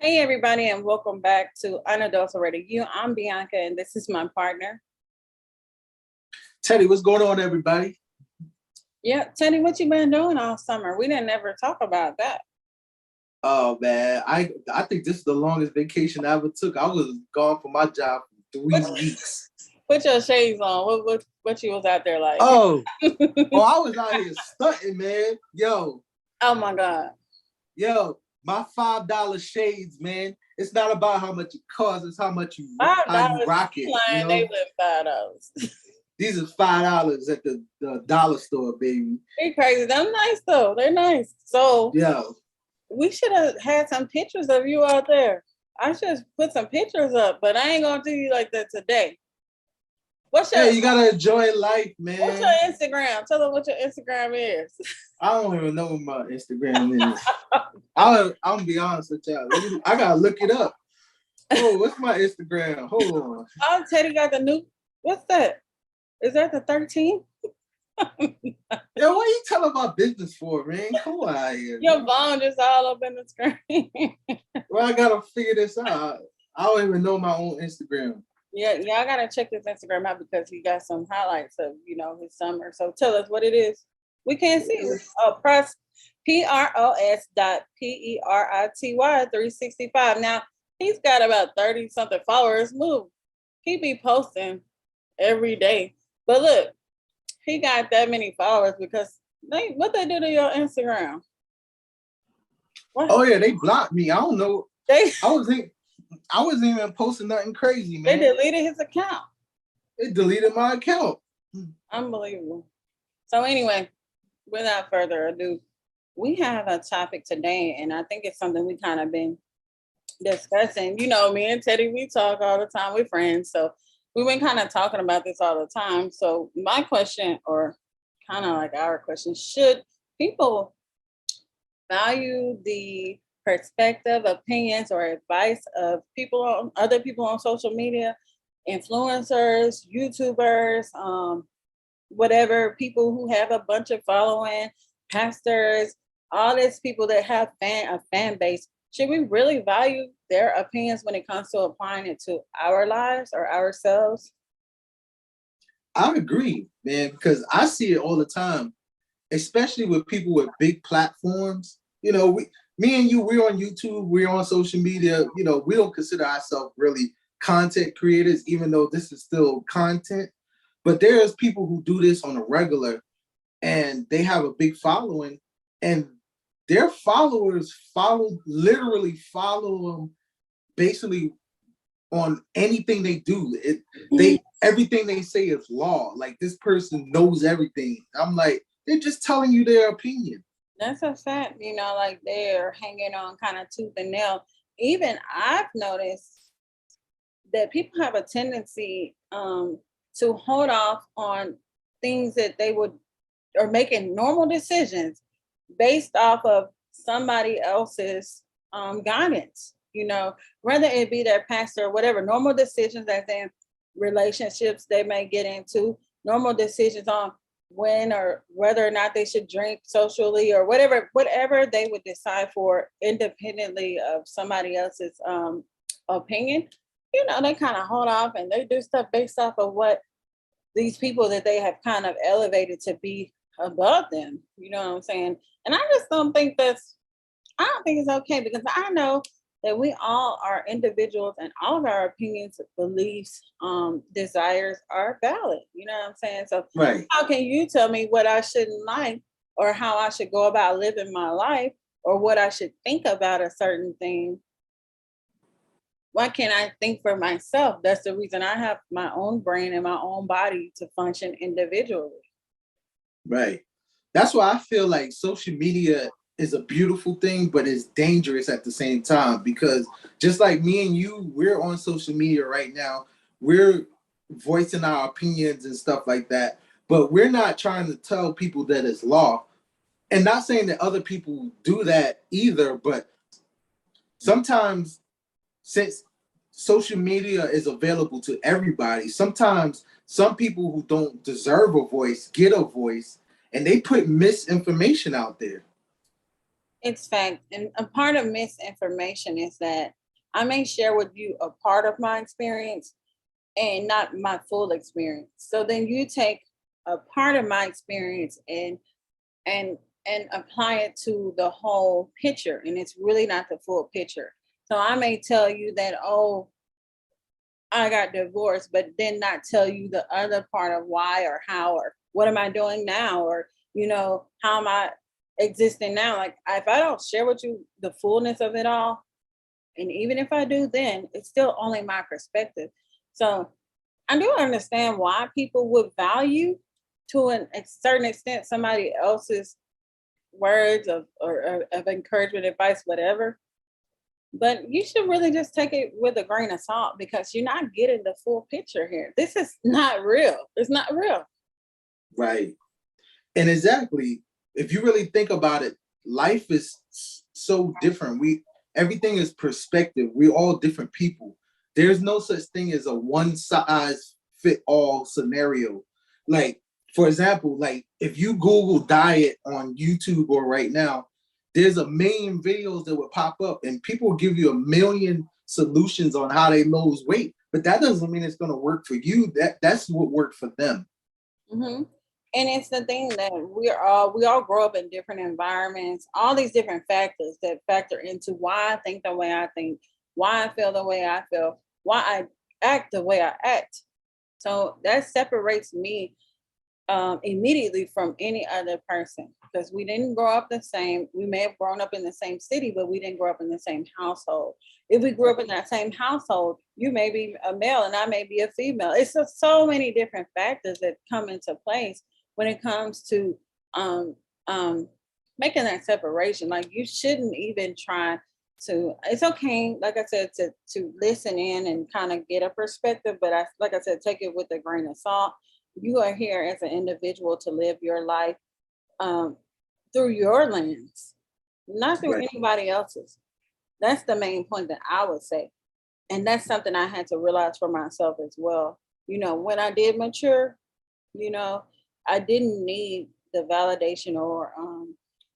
Hey, everybody, and welcome back to Unadulterated You. I'm Bianca, and this is my partner. Teddy, what's going on, everybody? Yeah, Teddy, what you been doing all summer? We didn't ever talk about that. Oh man, I think this is the longest vacation I ever took. I was gone from my job for 3 weeks. Put your shades on. What you was out there like? Oh, I was out here stunting, man. Oh my God. My $5 shades, man. It's not about how much it costs; it's how much how you $5. rock it. Lying, they live $5. These are $5 at the dollar store, baby. They crazy. They're nice though. They're nice. So we should have had some pictures of you out there. I should put some pictures up, but I ain't gonna do you like that today. You gotta enjoy life, man. What's your Instagram? Tell them what your Instagram is. I don't even know what my Instagram is. I'm gonna be honest with y'all. I gotta look it up. Oh, what's my Instagram? Hold on. Oh, Teddy got the new. What's that? Is that the 13? Yo, what are you telling my business for, man? Come on here. Your phone just all up in the screen. Well, I gotta figure this out. I don't even know my own Instagram. Yeah, y'all gotta check his Instagram out because he got some highlights of his summer. So tell us what it is. We can't see it. Press PROS.PERITY 365. Now he's got about 30 something followers. Move. He be posting every day. But look, he got that many followers because what they do to your Instagram? What? Oh yeah, they blocked me. I don't know. I wasn't even posting nothing crazy, man. They deleted his account. They deleted my account. Unbelievable. So anyway, without further ado, we have a topic today, and I think it's something we kind of been discussing. You know, me and Teddy, we talk all the time. We're friends, so we've been kind of talking about this all the time. So my question, or kind of like our question, should people value the perspective, opinions, or advice of other people on social media, influencers, YouTubers, whatever, people who have a bunch of following, pastors, all these people that have a fan base? Should we really value their opinions when it comes to applying it to our lives or ourselves? I agree, man, because I see it all the time, especially with people with big platforms. Me and you, we're on YouTube, we're on social media. We don't consider ourselves really content creators, even though this is still content. But there's people who do this on a regular, and they have a big following, and their followers literally follow them basically on anything they do. Everything they say is law. Like, this person knows everything. I'm like, they're just telling you their opinion. That's a fact, like they're hanging on kind of tooth and nail. Even I've noticed that people have a tendency to hold off on things that they would, or making normal decisions based off of somebody else's guidance, whether it be their pastor or whatever, normal decisions as in relationships they may get into, normal decisions on when or whether or not they should drink socially or whatever they would decide for independently of somebody else's opinion. They kind of hold off and they do stuff based off of what these people that they have kind of elevated to be above them. You know what I'm saying? And I just don't think it's okay, because I know that we all are individuals and all of our opinions, beliefs, desires are valid. You know what I'm saying? So right. How can you tell me what I shouldn't like, or how I should go about living my life, or what I should think about a certain thing? Why can't I think for myself? That's the reason I have my own brain and my own body to function individually. Right. That's why I feel like social media is a beautiful thing, but it's dangerous at the same time, because just like me and you, we're on social media right now. We're voicing our opinions and stuff like that, but we're not trying to tell people that it's law. And not saying that other people do that either, but sometimes, since social media is available to everybody, sometimes some people who don't deserve a voice get a voice, and they put misinformation out there. It's fact. And a part of misinformation is that I may share with you a part of my experience and not my full experience. So then you take a part of my experience and and apply it to the whole picture, and it's really not the full picture. So I may tell you that, oh, I got divorced, but then not tell you the other part of why or how or what am I doing now, or how am I existing now. Like, if I don't share with you the fullness of it all, and even if I do, then it's still only my perspective. So I do understand why people would value, to a certain extent, somebody else's words or of encouragement, advice, whatever. But you should really just take it with a grain of salt, because you're not getting the full picture here. This is not real. It's not real. Right. And exactly, if you really think about it, life is so different. Everything is perspective. We're all different people. There's no such thing as a one size fit all scenario. Like, for example, like if you Google diet on YouTube or right now, there's a million videos that would pop up and people will give you a million solutions on how they lose weight. But that doesn't mean it's gonna work for you. That's what worked for them. hmm And it's the thing that we all grow up in different environments, all these different factors that factor into why I think the way I think, why I feel the way I feel, why I act the way I act. So that separates me immediately from any other person, because we didn't grow up the same. We may have grown up in the same city, but we didn't grow up in the same household. If we grew up in that same household, you may be a male and I may be a female. It's just so many different factors that come into place when it comes to um, um, making that separation. Like, you shouldn't even try to. It's okay, like I said, to listen in and kind of get a perspective, but like I said, take it with a grain of salt. You are here as an individual to live your life um, through your lens, not through Right. anybody else's. That's the main point that I would say. And that's something I had to realize for myself as well. When I did mature, you know, I didn't need the validation or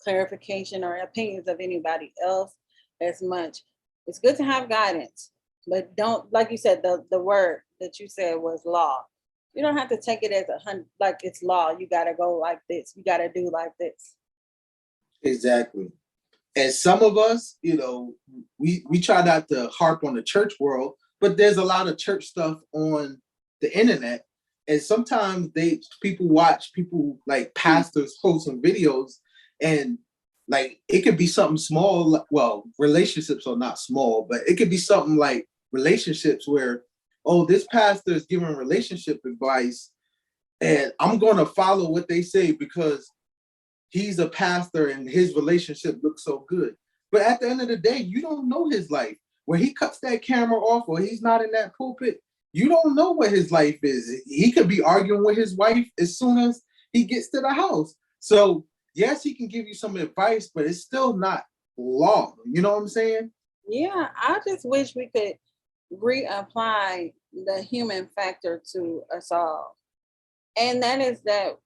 clarification or opinions of anybody else as much. It's good to have guidance, but don't, like you said, the word that you said was law. You don't have to take it as like it's law. You got to go like this. You got to do like this. Exactly. And some of us, we try not to harp on the church world, but there's a lot of church stuff on the internet. And sometimes people watch people like pastors post some videos, and like it could be something small. Well, relationships are not small, but it could be something like relationships where, oh, this pastor is giving relationship advice, and I'm gonna follow what they say because he's a pastor and his relationship looks so good. But at the end of the day, you don't know his life. When he cuts that camera off or he's not in that pulpit, you don't know what his life is. He could be arguing with his wife as soon as he gets to the house. So, yes, he can give you some advice, but it's still not law. You know what I'm saying? Yeah, I just wish we could reapply the human factor to us all. And that is that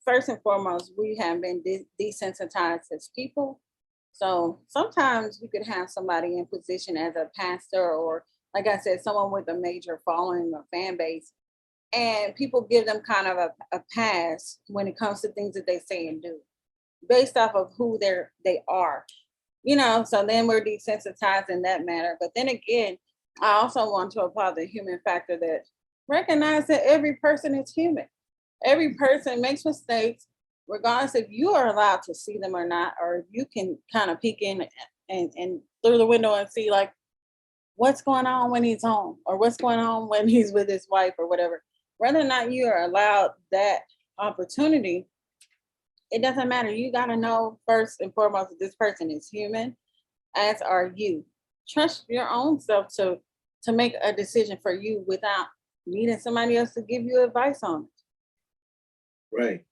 first and foremost, we have been desensitized as people. So sometimes you could have somebody in position as a pastor, or, like I said, someone with a major following or fan base, and people give them kind of a pass when it comes to things that they say and do based off of who they are. So then we're desensitized in that matter. But then again, I also want to apply the human factor, that recognize that every person is human. Every person makes mistakes, regardless if you are allowed to see them or not, or if you can kind of peek in and through the window and see, like, what's going on when he's home, or what's going on when he's with his wife or whatever. Whether or not you are allowed that opportunity, it doesn't matter. You got to know first and foremost that this person is human, as are you. Trust your own self to make a decision for you without needing somebody else to give you advice on it. Right.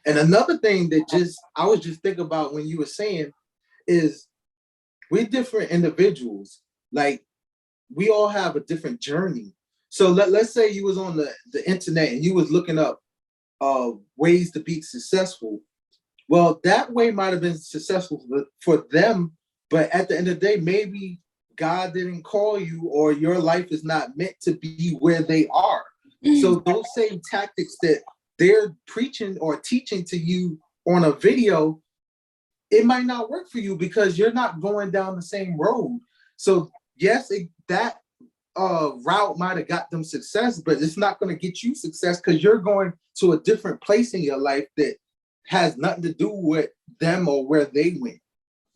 And another thing that I was just thinking about when you were saying is we're different individuals. Like, we all have a different journey. So let's say you was on the internet and you was looking up ways to be successful. Well, that way might have been successful for them, but at the end of the day, maybe God didn't call you, or your life is not meant to be where they are. So those same tactics that they're preaching or teaching to you on a video, it might not work for you because you're not going down the same road. So yes, that route might have got them success, but it's not going to get you success because you're going to a different place in your life that has nothing to do with them or where they went.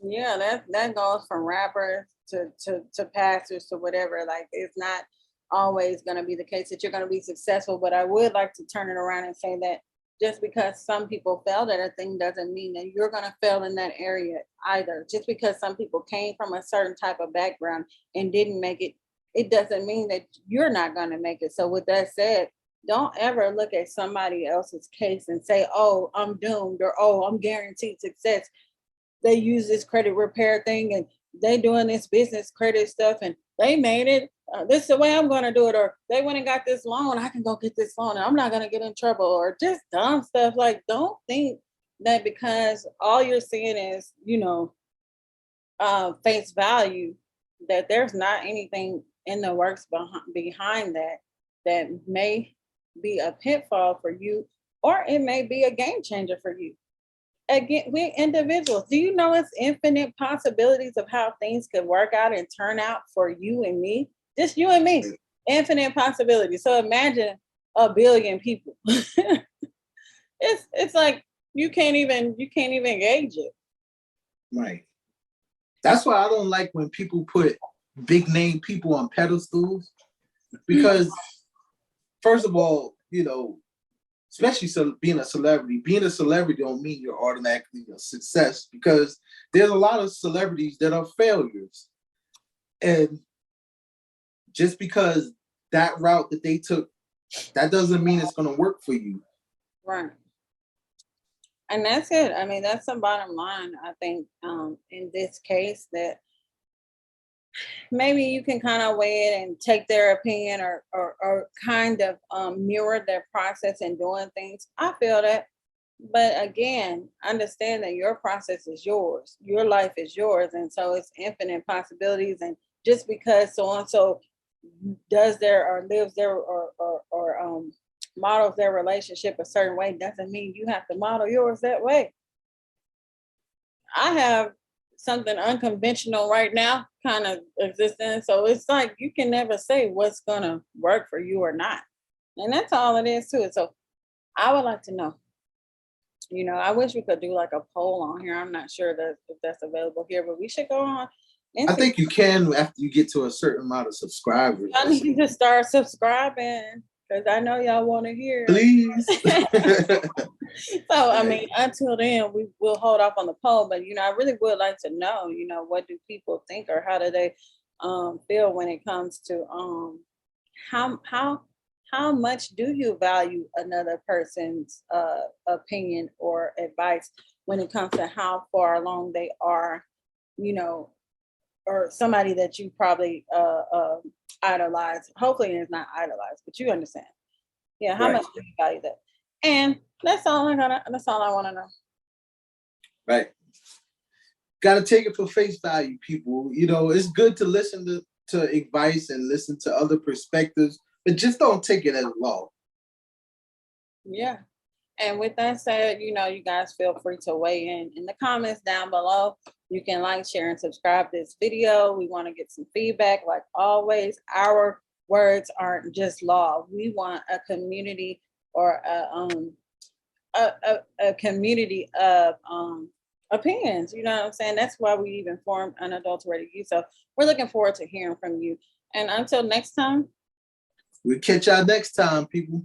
Yeah, that goes from rappers to pastors to whatever. Like, it's not always going to be the case that you're going to be successful. But I would like to turn it around and say that just because some people failed at a thing doesn't mean that you're going to fail in that area either. Just because some people came from a certain type of background and didn't make it, it doesn't mean that you're not going to make it. So with that said, don't ever look at somebody else's case and say, oh, I'm doomed, or oh, I'm guaranteed success. They use this credit repair thing and they doing this business credit stuff and they made it. This is the way I'm going to do it. Or they went and got this loan. I can go get this loan and I'm not going to get in trouble, or just dumb stuff. Like, don't think that because all you're seeing is, face value, that there's not anything in the works behind that that may be a pitfall for you, or it may be a game changer for you. Again, we're individuals. Do you know it's infinite possibilities of how things could work out and turn out for you and me? Just you and me. Infinite possibilities. So imagine a billion people. It's like you can't even gauge it. Right. That's why I don't like when people put big name people on pedestals, because first of all, especially being a celebrity don't mean you're automatically a success, because there's a lot of celebrities that are failures. And just because that route that they took, that doesn't mean it's going to work for you. Right. And that's it. I mean, that's the bottom line. I think in this case that maybe you can kind of weigh it and take their opinion, or kind of mirror their process in doing things. I feel that. But again, understand that your process is yours. Your life is yours. And so it's infinite possibilities. And just because so and so does their or lives their or models their relationship a certain way doesn't mean you have to model yours that way. I have something unconventional right now kind of existing. So it's like you can never say what's gonna work for you or not. And that's all it is to it. So I would like to know. I wish we could do like a poll on here. I'm not sure that if that's available here, but we should go on. I think you can after you get to a certain amount of subscribers. I need to start subscribing because I know y'all want to hear. Please. So, I mean, until then, we will hold off on the poll. But, I really would like to know, what do people think, or how do they feel when it comes to how much do you value another person's opinion or advice when it comes to how far along they are, or somebody that you probably idolize. Hopefully it's not idolized, but you understand. Yeah, how much do you value that? And that's all I want to know. Right. Got to take it for face value, people. It's good to listen to advice and listen to other perspectives, but just don't take it as law. Yeah. And with that said, you guys feel free to weigh in the comments down below. You can like, share, and subscribe this video. We want to get some feedback. Like always, our words aren't just law. We want a community, or a community of opinions. You know what I'm saying? That's why we even formed Unadulterated Youth. So we're looking forward to hearing from you. And until next time. We'll catch y'all next time, people.